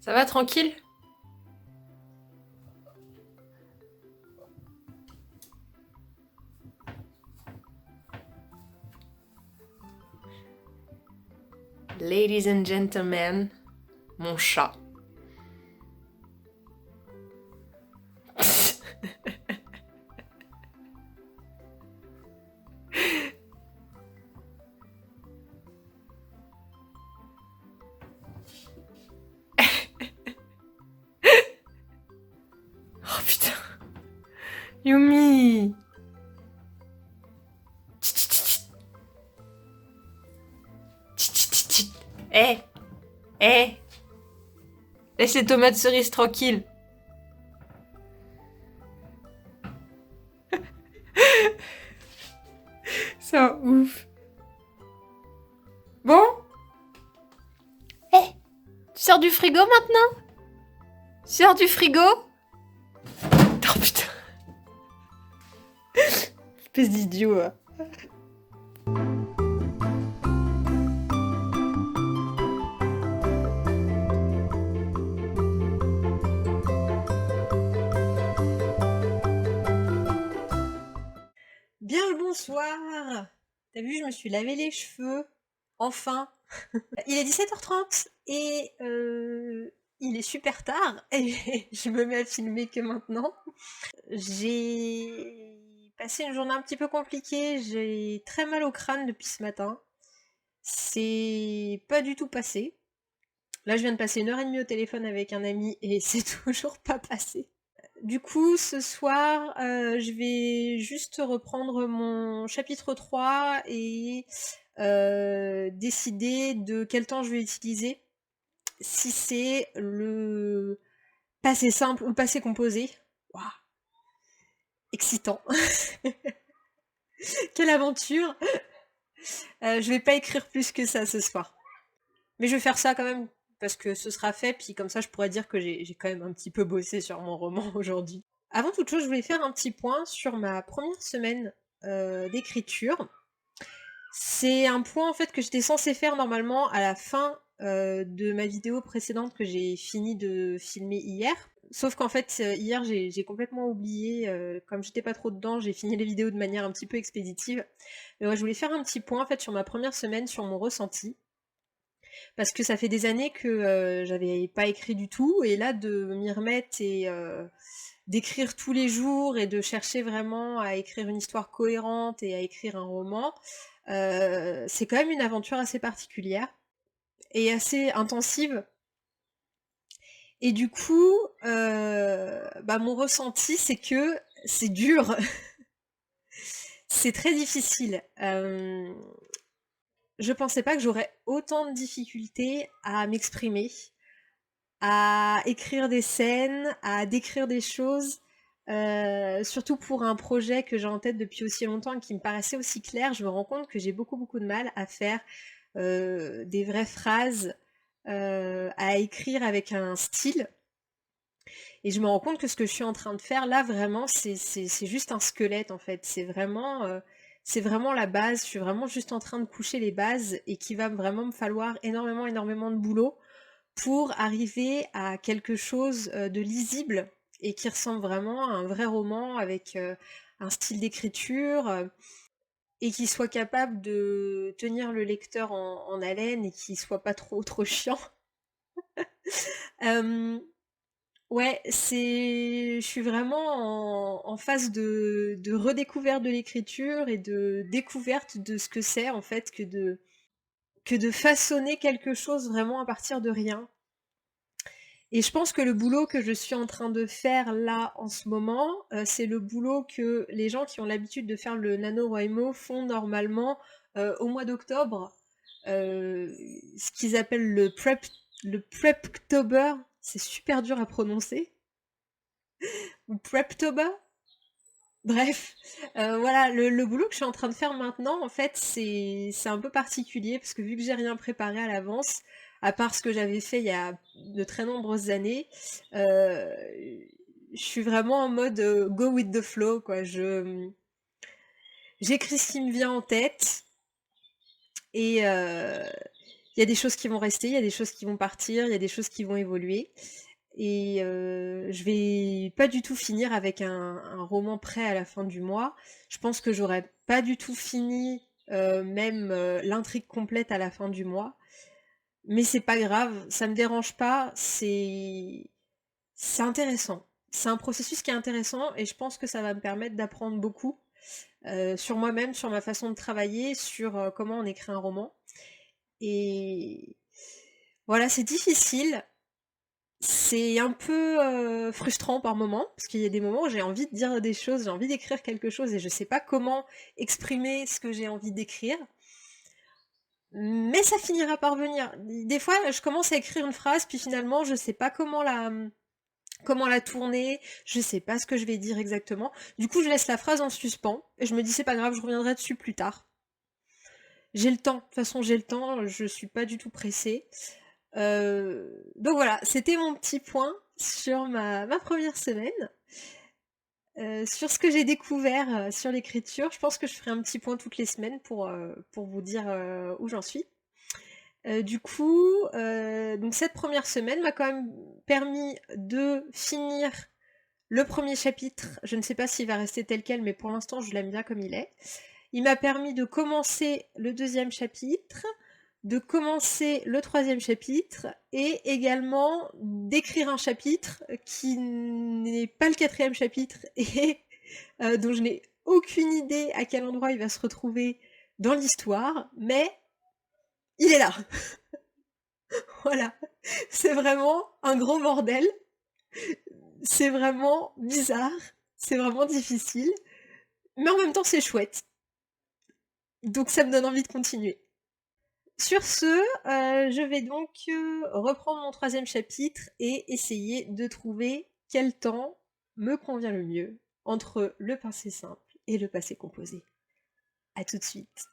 Ça va, tranquille? Ladies and gentlemen, mon chat. Oh putain. Yumi. Tchit, tchit, tchit. Tchit, tchit, tchit, tchit. Eh, eh. Laisse les tomates cerises tranquilles. Ça ouf. Bon? Eh, tu sors du frigo maintenant? Tu sors du frigo? Oh putain. Espèce d'idiot. Bien le bonsoir. T'as vu, je me suis lavé les cheveux. Enfin. Il est 17h30 et il est super tard et je me mets à filmer que maintenant. J'ai passé une journée un petit peu compliquée. J'ai très mal au crâne depuis ce matin. C'est pas du tout passé. Là, je viens de passer 1h30 au téléphone avec un ami et c'est toujours pas passé. Du coup, ce soir, je vais juste reprendre mon chapitre 3 et décider de quel temps je vais utiliser. Si c'est le passé simple ou le passé composé. Waouh, excitant. Quelle aventure. Je vais pas écrire plus que ça ce soir. Mais je vais faire ça quand même parce que ce sera fait, puis comme ça je pourrais dire que j'ai quand même un petit peu bossé sur mon roman aujourd'hui. Avant toute chose, je voulais faire un petit point sur ma première semaine d'écriture. C'est un point en fait que j'étais censée faire normalement à la fin de ma vidéo précédente que j'ai fini de filmer hier. Sauf qu'en fait, hier j'ai complètement oublié, comme j'étais pas trop dedans, j'ai fini les vidéos de manière un petit peu expéditive. Mais ouais, je voulais faire un petit point en fait sur ma première semaine, sur mon ressenti. Parce que ça fait des années que j'avais pas écrit du tout, et là de m'y remettre et d'écrire tous les jours et de chercher vraiment à écrire une histoire cohérente et à écrire un roman, c'est quand même une aventure assez particulière et assez intensive. Et du coup, mon ressenti, c'est que c'est dur, c'est très difficile. Je pensais pas que j'aurais autant de difficultés à m'exprimer, à écrire des scènes, à décrire des choses, surtout pour un projet que j'ai en tête depuis aussi longtemps et qui me paraissait aussi clair. Je me rends compte que j'ai beaucoup de mal à faire des vraies phrases, à écrire avec un style. Et je me rends compte que ce que je suis en train de faire là, vraiment, c'est juste un squelette en fait. C'est vraiment la base. Je suis vraiment juste en train de coucher les bases et qu'il va vraiment me falloir énormément de boulot pour arriver à quelque chose de lisible et qui ressemble vraiment à un vrai roman avec un style d'écriture et qui soit capable de tenir le lecteur en haleine et qui soit pas trop chiant. Euh, ouais, je suis vraiment en phase de redécouverte de l'écriture et de découverte de ce que c'est en fait que de façonner quelque chose vraiment à partir de rien. Et je pense que le boulot que je suis en train de faire là en ce moment, c'est le boulot que les gens qui ont l'habitude de faire le NaNoWriMo font normalement au mois d'octobre. Ce qu'ils appellent le Preptober. C'est super dur à prononcer. Ou Preptober. Bref, voilà, le boulot que je suis en train de faire maintenant, en fait, c'est un peu particulier, parce que vu que j'ai rien préparé à l'avance, à part ce que j'avais fait il y a de très nombreuses années, euh, je suis vraiment en mode go with the flow, quoi. J'écris ce qui me vient en tête, et Il y a des choses qui vont rester, il y a des choses qui vont partir, il y a des choses qui vont évoluer. Et je vais pas du tout finir avec un roman prêt à la fin du mois. Je pense que j'aurais pas du tout fini même l'intrigue complète à la fin du mois. Mais c'est pas grave, ça me dérange pas, c'est intéressant. C'est un processus qui est intéressant et je pense que ça va me permettre d'apprendre beaucoup sur moi-même, sur ma façon de travailler, sur comment on écrit un roman. Et voilà, c'est difficile. C'est un peu frustrant par moments, parce qu'il y a des moments où j'ai envie de dire des choses, j'ai envie d'écrire quelque chose et je sais pas comment exprimer ce que j'ai envie d'écrire. Mais ça finira par venir. Des fois, je commence à écrire une phrase, puis finalement, je sais pas comment la tourner, je sais pas ce que je vais dire exactement. Du coup, je laisse la phrase en suspens, et je me dis c'est pas grave, je reviendrai dessus plus tard. J'ai le temps, de toute façon j'ai le temps, je suis pas du tout pressée. Donc voilà, c'était mon petit point sur ma première semaine. Sur ce que j'ai découvert sur l'écriture, je pense que je ferai un petit point toutes les semaines pour vous dire où j'en suis. Du coup, donc cette première semaine m'a quand même permis de finir le premier chapitre. Je ne sais pas s'il va rester tel quel, mais pour l'instant je l'aime bien comme il est. Il m'a permis de commencer le deuxième chapitre, de commencer le troisième chapitre, et également d'écrire un chapitre qui n'est pas le quatrième chapitre, et dont je n'ai aucune idée à quel endroit il va se retrouver dans l'histoire, mais il est là. Voilà. C'est vraiment un gros bordel. C'est vraiment bizarre. C'est vraiment difficile. Mais en même temps, c'est chouette. Donc ça me donne envie de continuer. Sur ce, je vais donc reprendre mon troisième chapitre et essayer de trouver quel temps me convient le mieux entre le passé simple et le passé composé. À tout de suite.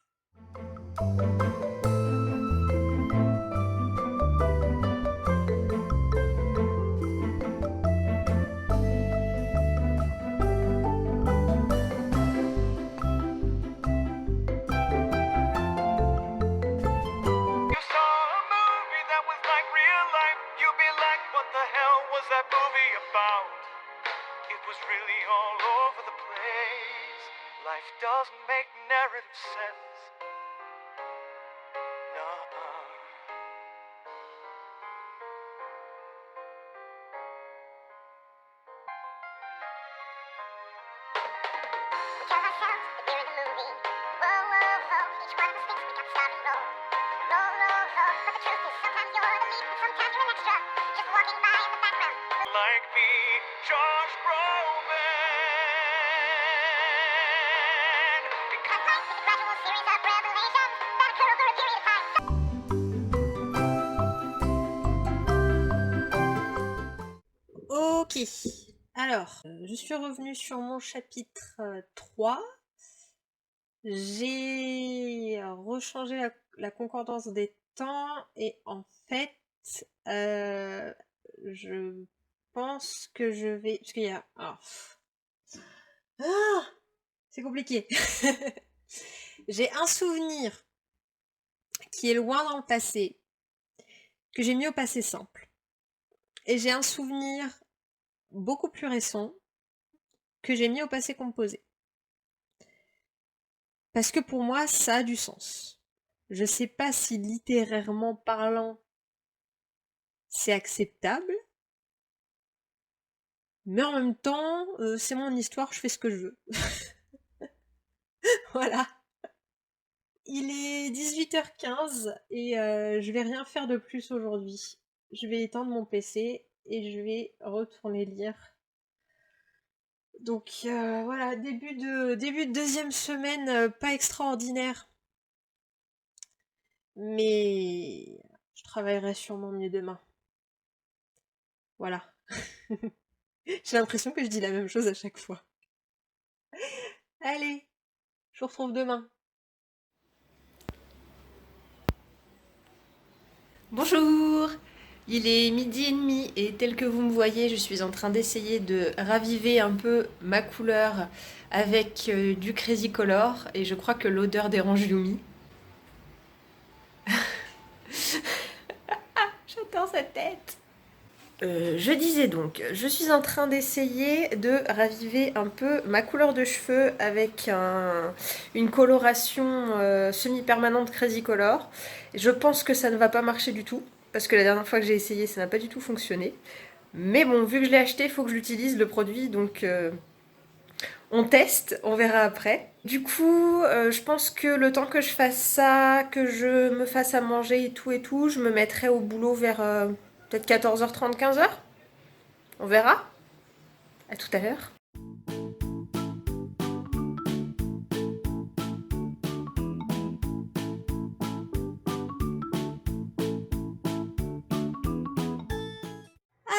Life doesn't make narrative sense. Nuh-uh. We tell ourselves that we're in a movie. Whoa, whoa, whoa. Each one of us thinks we got starry role. Roll, roll, roll. But the truth is sometimes you're the lead and sometimes you're an extra. Just walking by in the background. Like me, Josh Groban. Because life is a gradual series of revelations that occur over a period of time. Ok. Alors, je suis revenue sur mon chapitre 3. J'ai rechangé la concordance des temps et en fait, je pense que je vais... Parce qu'il y a... c'est compliqué. J'ai un souvenir qui est loin dans le passé, que j'ai mis au passé simple. Et j'ai un souvenir beaucoup plus récent que j'ai mis au passé composé. Parce que pour moi, ça a du sens. Je sais pas si littérairement parlant, c'est acceptable, mais en même temps, c'est mon histoire, je fais ce que je veux. Voilà. Il est 18h15 et je vais rien faire de plus aujourd'hui. Je vais éteindre mon PC et je vais retourner lire. Donc voilà, début de deuxième semaine pas extraordinaire. Mais je travaillerai sûrement mieux demain. Voilà. J'ai l'impression que je dis la même chose à chaque fois. Allez, je vous retrouve demain. Bonjour! Il est 12h30 et tel que vous me voyez, je suis en train d'essayer de raviver un peu ma couleur avec du Crazy Color et je crois que l'odeur dérange Yumi. dans sa tête. Je disais donc, je suis en train d'essayer de raviver un peu ma couleur de cheveux avec une coloration semi-permanente Crazy Color. Je pense que ça ne va pas marcher du tout, parce que la dernière fois que j'ai essayé, ça n'a pas du tout fonctionné. Mais bon, vu que je l'ai acheté, il faut que je l'utilise, le produit, donc on teste, on verra après. Du coup, je pense que le temps que je fasse ça, que je me fasse à manger et tout, je me mettrai au boulot vers peut-être 14h30, 15h. On verra. À tout à l'heure.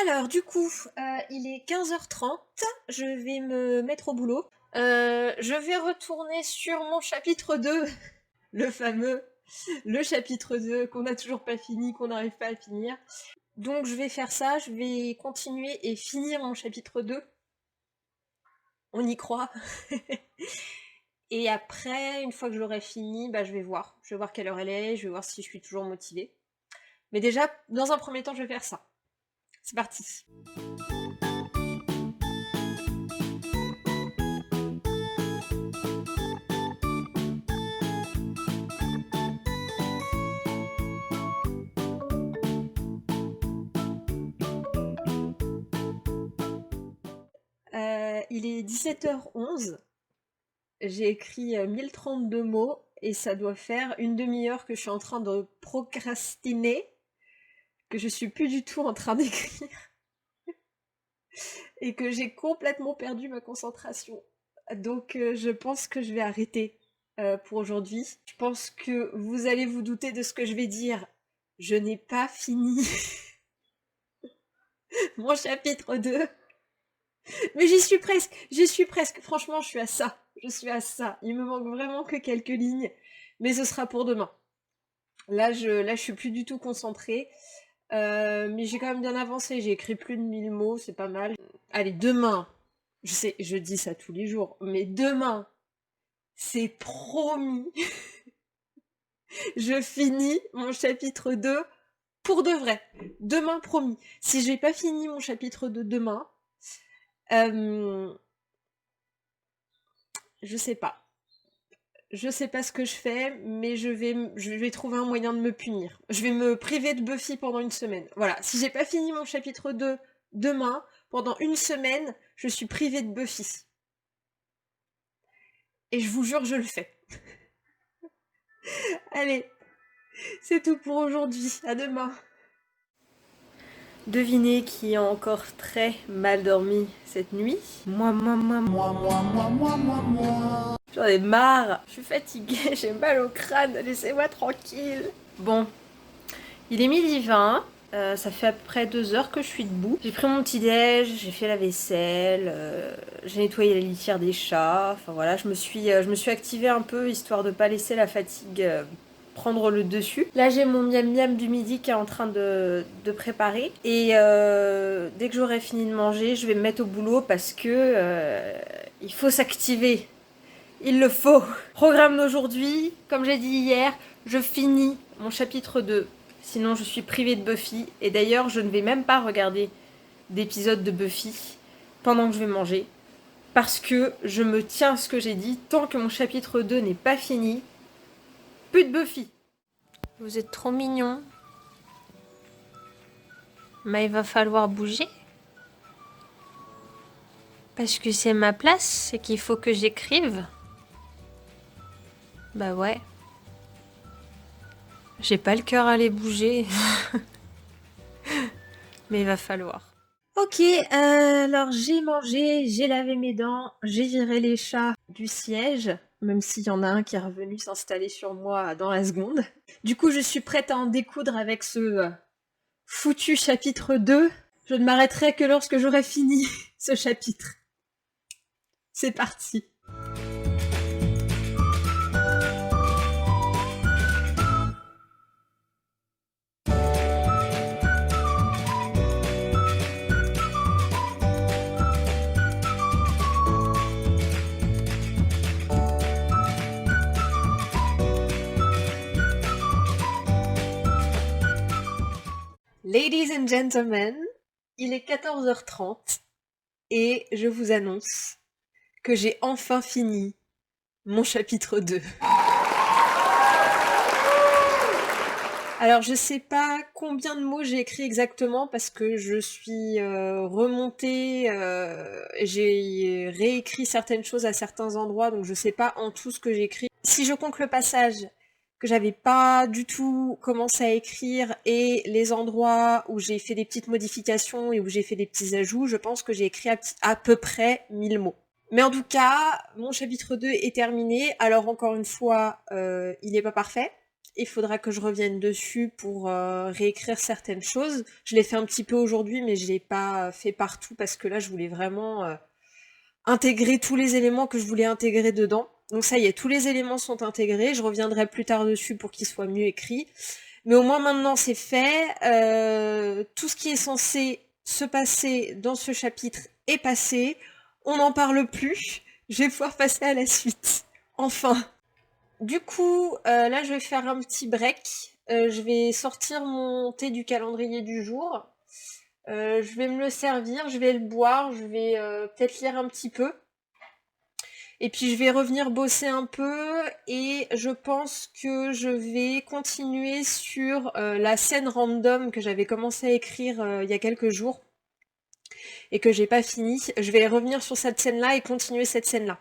Alors, du coup, il est 15h30, je vais me mettre au boulot. Je vais retourner sur mon chapitre 2, le chapitre 2 qu'on n'a toujours pas fini, qu'on n'arrive pas à finir. Donc je vais faire ça, je vais continuer et finir mon chapitre 2. On y croit. Et après, une fois que je l'aurai fini, je vais voir. Je vais voir quelle heure elle est, je vais voir si je suis toujours motivée. Mais déjà, dans un premier temps, je vais faire ça. C'est parti. Il est 17h11. J'ai écrit 1032 mots et ça doit faire une demi-heure que je suis en train de procrastiner, que je suis plus du tout en train d'écrire et que j'ai complètement perdu ma concentration. Donc je pense que je vais arrêter pour aujourd'hui. Je pense que vous allez vous douter de ce que je vais dire. Je n'ai pas fini mon chapitre 2. Mais j'y suis presque, franchement je suis à ça, il me manque vraiment que quelques lignes, mais ce sera pour demain. Là je suis plus du tout concentrée, mais j'ai quand même bien avancé, j'ai écrit plus de 1000 mots, c'est pas mal. Allez, demain, je sais, je dis ça tous les jours, mais demain, c'est promis, je finis mon chapitre 2 pour de vrai, demain promis. Si j'ai pas fini mon chapitre 2 demain, je sais pas. Je sais pas ce que je fais, mais je vais trouver un moyen de me punir. Je vais me priver de Buffy pendant une semaine. Voilà, si j'ai pas fini mon chapitre 2 demain, pendant une semaine, je suis privée de Buffy. Et je vous jure, je le fais. Allez, c'est tout pour aujourd'hui. À demain. Devinez qui a encore très mal dormi cette nuit. Moi. J'en ai marre, je suis fatiguée, j'ai mal au crâne, laissez-moi tranquille. Bon, il est 12h20, ça fait à peu près 2 heures que je suis debout. J'ai pris mon petit déj, j'ai fait la vaisselle, j'ai nettoyé la litière des chats. Enfin voilà, je me suis activée un peu histoire de pas laisser la fatigue prendre le dessus. Là j'ai mon miam miam du midi qui est en train de préparer. Et dès que j'aurai fini de manger, je vais me mettre au boulot parce que il faut s'activer. Il le faut. Programme d'aujourd'hui, comme j'ai dit hier, je finis mon chapitre 2. Sinon je suis privée de Buffy. Et d'ailleurs je ne vais même pas regarder d'épisode de Buffy pendant que je vais manger. Parce que je me tiens à ce que j'ai dit. Tant que mon chapitre 2 n'est pas fini, plus de Buffy. Vous êtes trop mignons. Mais il va falloir bouger. Parce que c'est ma place, c'est qu'il faut que j'écrive. Bah ouais. J'ai pas le cœur à aller bouger. Mais il va falloir. Ok, alors j'ai mangé, j'ai lavé mes dents, j'ai viré les chats du siège, même s'il y en a un qui est revenu s'installer sur moi dans la seconde. Du coup, je suis prête à en découdre avec ce foutu chapitre 2. Je ne m'arrêterai que lorsque j'aurai fini ce chapitre. C'est parti. Ladies and gentlemen, il est 14h30 et je vous annonce que j'ai enfin fini mon chapitre 2. Alors je sais pas combien de mots j'ai écrit exactement parce que je suis remontée, j'ai réécrit certaines choses à certains endroits, donc je sais pas en tout ce que j'ai écrit. Si je compte le passage que j'avais pas du tout commencé à écrire et les endroits où j'ai fait des petites modifications et où j'ai fait des petits ajouts, je pense que j'ai écrit à peu près 1000 mots. Mais en tout cas, mon chapitre 2 est terminé. Alors encore une fois, il n'est pas parfait. Il faudra que je revienne dessus pour réécrire certaines choses. Je l'ai fait un petit peu aujourd'hui, mais je l'ai pas fait partout parce que là, je voulais vraiment intégrer tous les éléments que je voulais intégrer dedans. Donc ça y est, tous les éléments sont intégrés. Je reviendrai plus tard dessus pour qu'ils soient mieux écrits. Mais au moins maintenant, c'est fait. Tout ce qui est censé se passer dans ce chapitre est passé. On n'en parle plus. Je vais pouvoir passer à la suite. Enfin. Du coup, là, je vais faire un petit break. Je vais sortir mon thé du calendrier du jour. Je vais me le servir, je vais le boire, je vais peut-être lire un petit peu. Et puis je vais revenir bosser un peu et je pense que je vais continuer sur la scène random que j'avais commencé à écrire il y a quelques jours et que j'ai pas fini. Je vais revenir sur cette scène-là et continuer cette scène-là.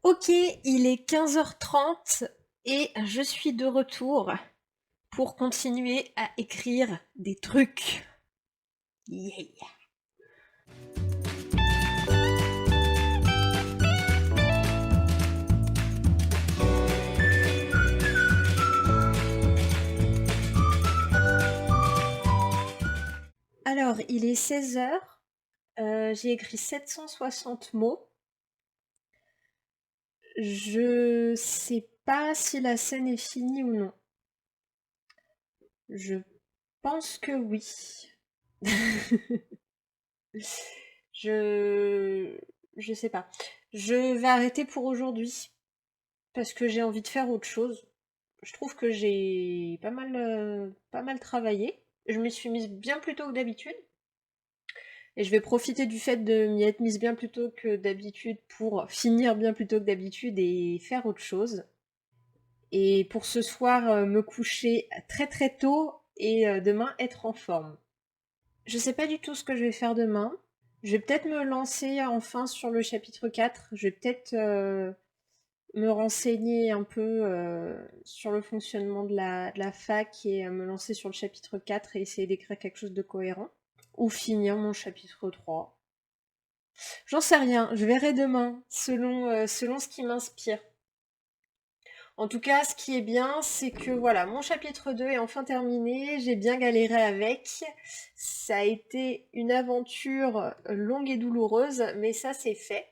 Ok, il est 15h30 et je suis de retour pour continuer à écrire des trucs. Yeah. Alors, il est 16h. J'ai écrit 760 mots. Je sais pas si la scène est finie ou non. Je pense que oui. Je sais pas. Je vais arrêter pour aujourd'hui parce que j'ai envie de faire autre chose. Je trouve que j'ai pas mal travaillé. Je me suis mise bien plus tôt que d'habitude. Et je vais profiter du fait de m'y être mise bien plus tôt que d'habitude pour finir bien plus tôt que d'habitude et faire autre chose. Et pour ce soir, me coucher très très tôt et demain être en forme. Je sais pas du tout ce que je vais faire demain. Je vais peut-être me lancer enfin sur le chapitre 4. Je vais peut-être me renseigner un peu sur le fonctionnement de la fac et me lancer sur le chapitre 4 et essayer d'écrire quelque chose de cohérent. Ou finir mon chapitre 3. J'en sais rien, je verrai demain, selon ce qui m'inspire. En tout cas, ce qui est bien, c'est que voilà, mon chapitre 2 est enfin terminé, j'ai bien galéré avec. Ça a été une aventure longue et douloureuse, mais ça c'est fait.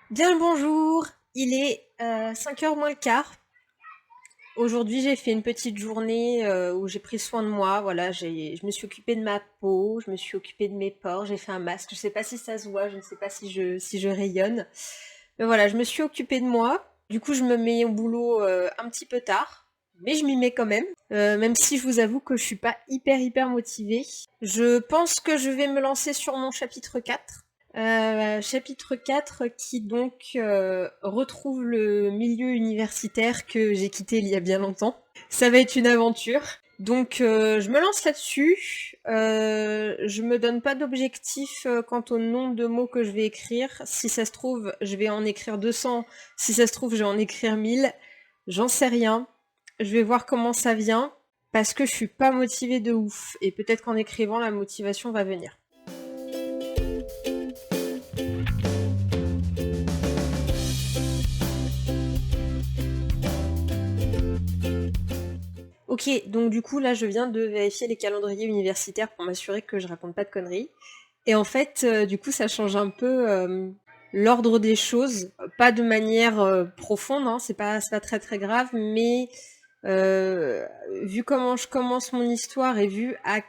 Bien le bonjour, il est 5h moins le quart. Aujourd'hui, j'ai fait une petite journée où j'ai pris soin de moi. Voilà, je me suis occupée de ma peau, je me suis occupée de mes pores, j'ai fait un masque. Je sais pas si ça se voit, je ne sais pas si je rayonne. Mais voilà, je me suis occupée de moi. Du coup, je me mets au boulot un petit peu tard, mais je m'y mets quand même. Même si je vous avoue que je suis pas hyper motivée. Je pense que je vais me lancer sur mon chapitre 4. Chapitre 4 qui donc retrouve le milieu universitaire que j'ai quitté il y a bien longtemps. Ça va être une aventure. Donc je me lance là-dessus. Je me donne pas d'objectif quant au nombre de mots que je vais écrire. Si ça se trouve, je vais en écrire 200. Si ça se trouve, je vais en écrire 1000. J'en sais rien. Je vais voir comment ça vient. Parce que je suis pas motivée de ouf. Et peut-être qu'en écrivant, la motivation va venir. Ok, donc du coup là je viens de vérifier les calendriers universitaires pour m'assurer que je raconte pas de conneries. Et en fait, du coup ça change un peu l'ordre des choses, pas de manière profonde, hein, c'est pas très très grave, mais vu comment je commence mon histoire et vu à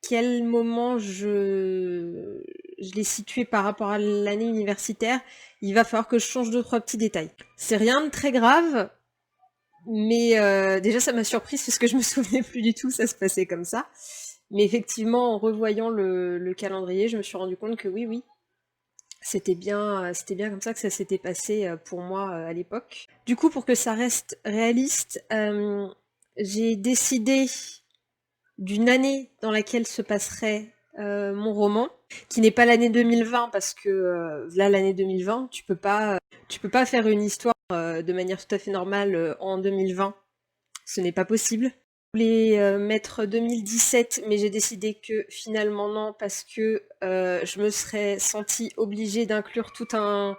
quel moment je l'ai situé par rapport à l'année universitaire, il va falloir que je change 2-3 petits détails. C'est rien de très grave, mais déjà ça m'a surprise parce que je me souvenais plus du tout que ça se passait comme ça. Mais effectivement, en revoyant le calendrier, je me suis rendu compte que oui, c'était bien comme ça que ça s'était passé pour moi à l'époque. Du coup, pour que ça reste réaliste, j'ai décidé d'une année dans laquelle se passerait mon roman, qui n'est pas l'année 2020 parce que là l'année 2020, tu peux pas faire une histoire de manière tout à fait normale en 2020. Ce n'est pas possible. Je voulais mettre 2017, mais j'ai décidé que finalement non, parce que je me serais sentie obligée d'inclure tout un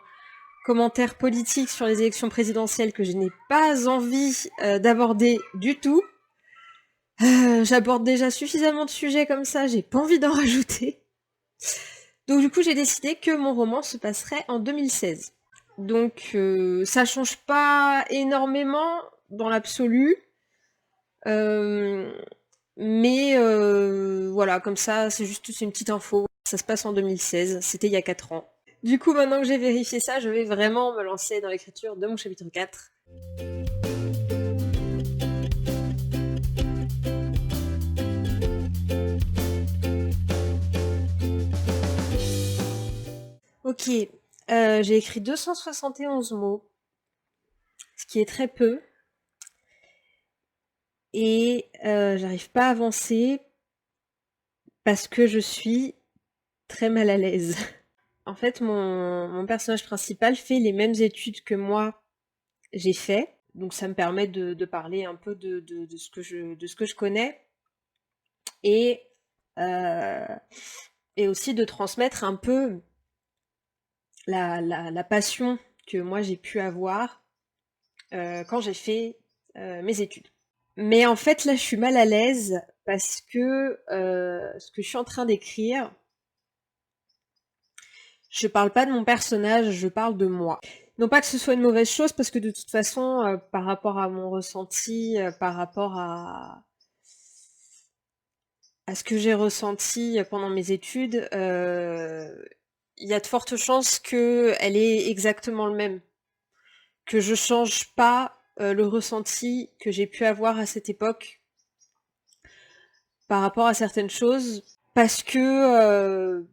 commentaire politique sur les élections présidentielles que je n'ai pas envie d'aborder du tout. J'aborde déjà suffisamment de sujets comme ça, j'ai pas envie d'en rajouter. Donc du coup, j'ai décidé que mon roman se passerait en 2016. Donc ça change pas énormément dans l'absolu. Mais voilà, comme ça, c'est une petite info. Ça se passe en 2016, c'était il y a 4 ans. Du coup, maintenant que j'ai vérifié ça, je vais vraiment me lancer dans l'écriture de mon chapitre 4. Ok, j'ai écrit 271 mots, ce qui est très peu. Et j'arrive pas à avancer parce que je suis très mal à l'aise. En fait, mon personnage principal fait les mêmes études que moi j'ai fait, donc ça me permet de parler un peu de ce que je connais et, euh, et aussi de transmettre un peu la passion que moi j'ai pu avoir quand j'ai fait mes études. Mais en fait, là, je suis mal à l'aise parce que ce que je suis en train d'écrire, je parle pas de mon personnage, je parle de moi. Non pas que ce soit une mauvaise chose, parce que de toute façon, par rapport à mon ressenti, par rapport à ce que j'ai ressenti pendant mes études, il y a de fortes chances qu'elle ait exactement le même. Que je change pas le ressenti que j'ai pu avoir à cette époque par rapport à certaines choses, parce que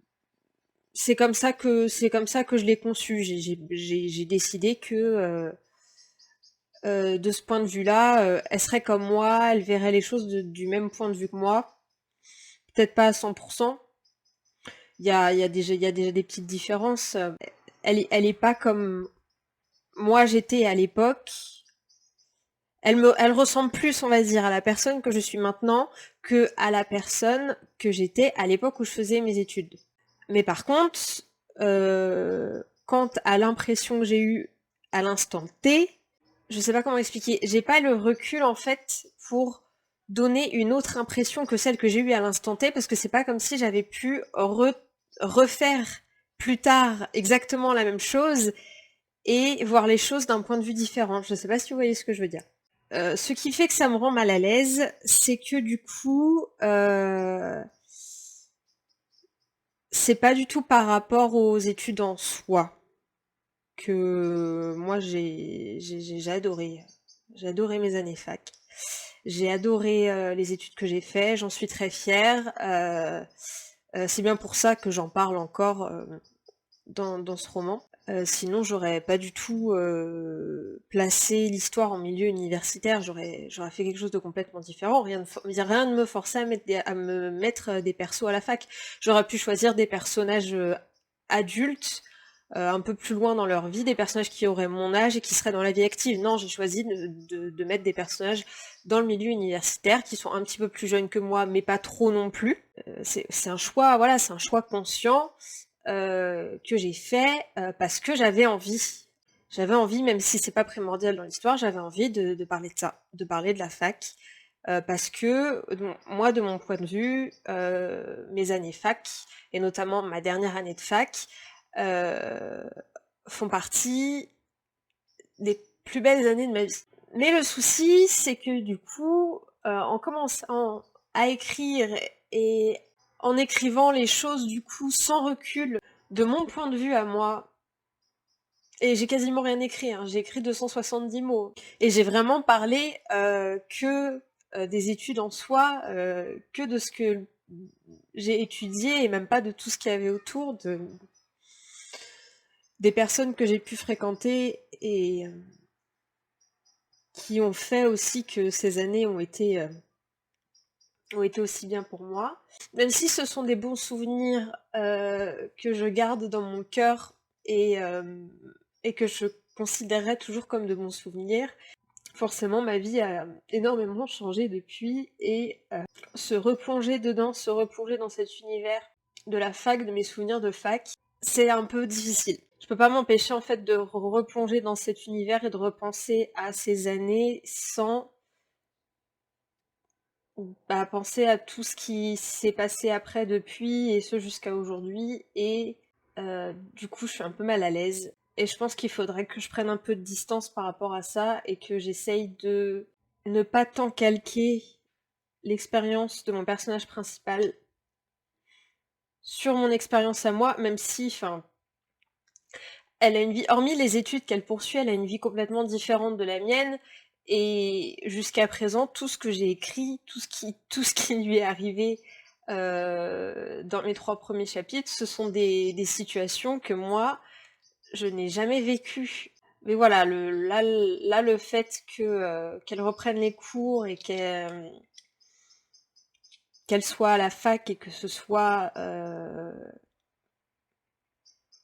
c'est comme ça que je l'ai conçu. J'ai décidé que de ce point de vue-là, elle serait comme moi, elle verrait les choses du même point de vue que moi. Peut-être pas à 100%. Il y a déjà des petites différences. Elle est pas comme moi j'étais à l'époque. Elle ressemble plus, on va dire, à la personne que je suis maintenant que à la personne que j'étais à l'époque où je faisais mes études. Mais par contre, quant à l'impression que j'ai eue à l'instant T, je sais pas comment expliquer. J'ai pas le recul en fait pour donner une autre impression que celle que j'ai eue à l'instant T, parce que c'est pas comme si j'avais pu refaire plus tard exactement la même chose et voir les choses d'un point de vue différent. Je sais pas si vous voyez ce que je veux dire. Ce qui fait que ça me rend mal à l'aise, c'est que du coup, c'est pas du tout par rapport aux études en soi que moi j'ai adoré. J'ai adoré mes années fac. J'ai adoré les études que j'ai faites, j'en suis très fière. C'est bien pour ça que j'en parle encore dans ce roman. Sinon, j'aurais pas du tout placé l'histoire en milieu universitaire. J'aurais fait quelque chose de complètement différent. Rien ne me forçait à me mettre des persos à la fac. J'aurais pu choisir des personnages adultes, un peu plus loin dans leur vie, des personnages qui auraient mon âge et qui seraient dans la vie active. Non, j'ai choisi de mettre des personnages dans le milieu universitaire qui sont un petit peu plus jeunes que moi, mais pas trop non plus. C'est un choix, voilà, c'est un choix conscient. Que j'ai fait parce que j'avais envie. J'avais envie, même si c'est pas primordial dans l'histoire, j'avais envie de parler de ça, de parler de la fac. Parce que moi, de mon point de vue, mes années fac, et notamment ma dernière année de fac, font partie des plus belles années de ma vie. Mais le souci, c'est que du coup, en commençant à écrire et en écrivant les choses du coup sans recul de mon point de vue à moi, et j'ai quasiment rien écrit, hein, j'ai écrit 270 mots, et j'ai vraiment parlé que des études en soi, que de ce que j'ai étudié, et même pas de tout ce qu'il y avait autour, des personnes que j'ai pu fréquenter et qui ont fait aussi que ces années ont été aussi bien pour moi. Même si ce sont des bons souvenirs que je garde dans mon cœur et que je considérerais toujours comme de bons souvenirs, forcément ma vie a énormément changé depuis, et se replonger dedans, se replonger dans cet univers de la fac, de mes souvenirs de fac, c'est un peu difficile. Je peux pas m'empêcher en fait de replonger dans cet univers et de repenser à ces années sans penser à tout ce qui s'est passé après depuis, et ce jusqu'à aujourd'hui, et du coup je suis un peu mal à l'aise. Et je pense qu'il faudrait que je prenne un peu de distance par rapport à ça, et que j'essaye de ne pas tant calquer l'expérience de mon personnage principal sur mon expérience à moi, même si, enfin, elle a une vie, hormis les études qu'elle poursuit, elle a une vie complètement différente de la mienne, et jusqu'à présent, tout ce que j'ai écrit, tout ce qui lui est arrivé dans mes 3 premiers chapitres, ce sont des situations que moi, je n'ai jamais vécues. Mais voilà, là, le fait qu'elle reprenne les cours et qu'elle soit à la fac, et que ce soit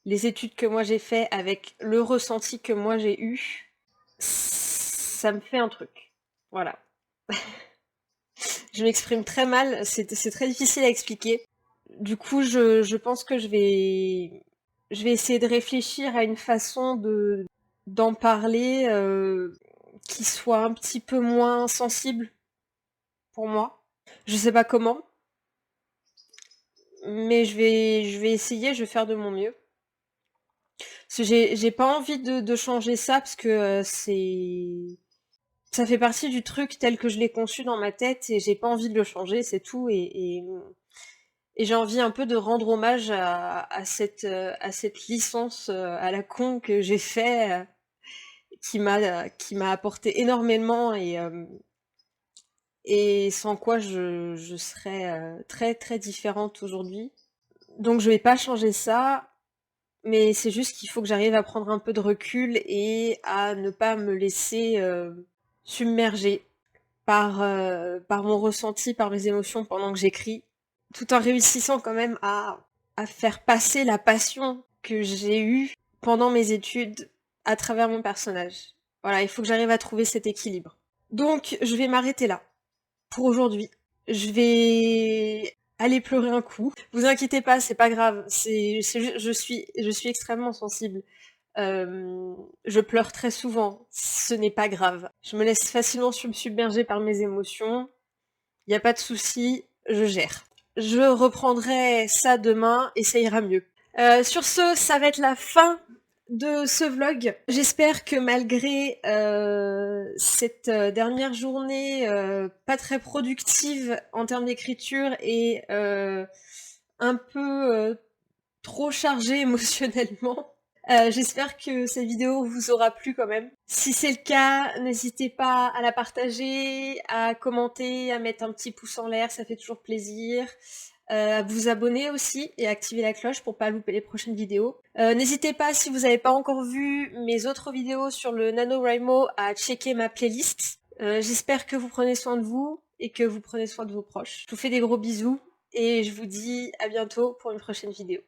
les études que moi j'ai fait avec le ressenti que moi j'ai eu, ça me fait un truc. Voilà. Je m'exprime très mal, c'est très difficile à expliquer. Du coup, je pense que je vais essayer de réfléchir à une façon d'en parler qui soit un petit peu moins sensible pour moi. Je sais pas comment, mais je vais essayer, je vais faire de mon mieux. Parce que j'ai pas envie de changer ça, parce que ça fait partie du truc tel que je l'ai conçu dans ma tête, et j'ai pas envie de le changer, c'est tout. Et j'ai envie un peu de rendre hommage à cette licence à la con que j'ai fait, qui m'a apporté énormément, et sans quoi je serais très très différente aujourd'hui. Donc je vais pas changer ça, mais c'est juste qu'il faut que j'arrive à prendre un peu de recul et à ne pas me laisser submerger par mon ressenti, par mes émotions pendant que j'écris, tout en réussissant quand même à faire passer la passion que j'ai eue pendant mes études à travers mon personnage. Voilà, il faut que j'arrive à trouver cet équilibre. Donc, je vais m'arrêter là pour aujourd'hui. Je vais aller pleurer un coup. Vous inquiétez pas, c'est pas grave. Je suis extrêmement sensible. Je pleure très souvent, ce n'est pas grave. Je me laisse facilement submerger par mes émotions, y a pas de souci, je gère. Je reprendrai ça demain et ça ira mieux. Sur ce, ça va être la fin de ce vlog. J'espère que malgré cette dernière journée pas très productive en termes d'écriture, et un peu trop chargée émotionnellement, j'espère que cette vidéo vous aura plu quand même. Si c'est le cas, n'hésitez pas à la partager, à commenter, à mettre un petit pouce en l'air, ça fait toujours plaisir. À vous abonner aussi et à activer la cloche pour pas louper les prochaines vidéos. N'hésitez pas, si vous n'avez pas encore vu mes autres vidéos sur le NaNoWriMo, à checker ma playlist. J'espère que vous prenez soin de vous et que vous prenez soin de vos proches. Je vous fais des gros bisous et je vous dis à bientôt pour une prochaine vidéo.